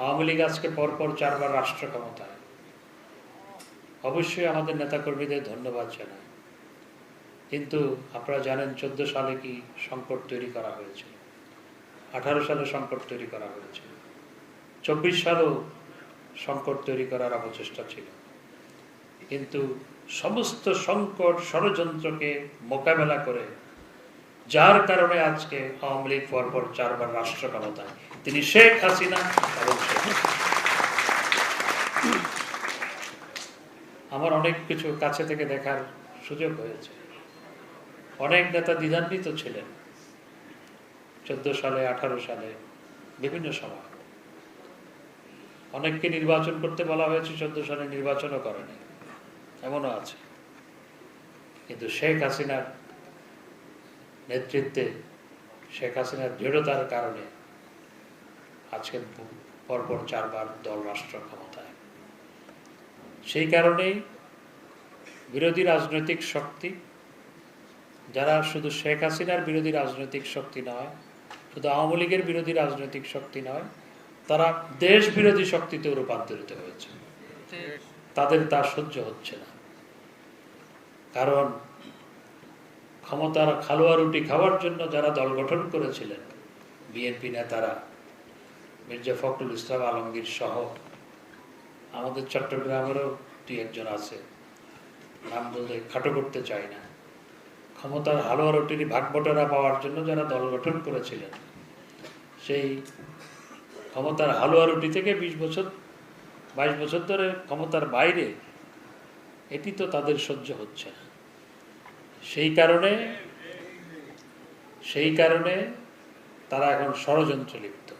আওয়ামী লীগ আজকে পরপর 4 বার রাষ্ট্র ক্ষমতায়। অবশ্যই আমাদের নেতাকর্মীদের ধন্যবাদ জানাই, কিন্তু আপনারা জানেন 14 সালে কি সংকট তৈরি করা হয়েছিল, 18 সালে সংকট তৈরি করা হয়েছিল, 24 সালেও সংকট তৈরি করার অপচেষ্টা ছিল, কিন্তু সমস্ত সংকট ষড়যন্ত্রকে মোকাবেলা করে যার কারণে আজকে আওয়ামী লীগ পরপর 4 বার রাষ্ট্র ক্ষমতায়, তিনি শেখ হাসিনা। এবং আমার অনেক কিছু কাছে থেকে দেখার সুযোগ হয়েছে। অনেক নেতা দ্বিধান্বিত ছিলেন 14 সালে, 18 সালে, বিভিন্ন সময়। অনেককে নির্বাচন করতে বলা হয়েছে, 14 সালে নির্বাচনও করেনি, এমনও আছে। কিন্তু শেখ হাসিনার নেতৃত্বে, শেখ হাসিনার দৃঢ়তার কারণে আজকে পরপর 4 বার দল রাষ্ট্র ক্ষমতায়। সেই কারণেই বিরোধী রাজনৈতিক শক্তি, যারা শুধু শেখ হাসিনার বিরোধী রাজনৈতিক শক্তি নয়, শুধু আওয়ামী লীগের বিরোধী রাজনৈতিক শক্তি নয়, তারা দেশ বিরোধী শক্তিতে রূপান্তরিত হয়েছে। তাদের তা সহ্য হচ্ছে না, কারণ ক্ষমতার খালোয়া রুটি খাওয়ার জন্য যারা দল গঠন করেছিলেন, বিএনপি নেতারা, মির্জা ফখরুল ইসলাম আলমগীর সহ, আমাদের চট্টগ্রামেরও 2-1 আছে, নাম বলতে খাটো করতে চাই না, ক্ষমতার হালুয়া রুটির ভাগবটোরা পাওয়ার জন্য যারা দল গঠন করেছিলেন, সেই ক্ষমতার হালুয়া রুটি থেকে 22 বছর ধরে ক্ষমতার বাইরে, এটি তো তাদের সহ্য হচ্ছে না। সেই কারণে তারা এখন ষড়যন্ত্রে লিপ্ত।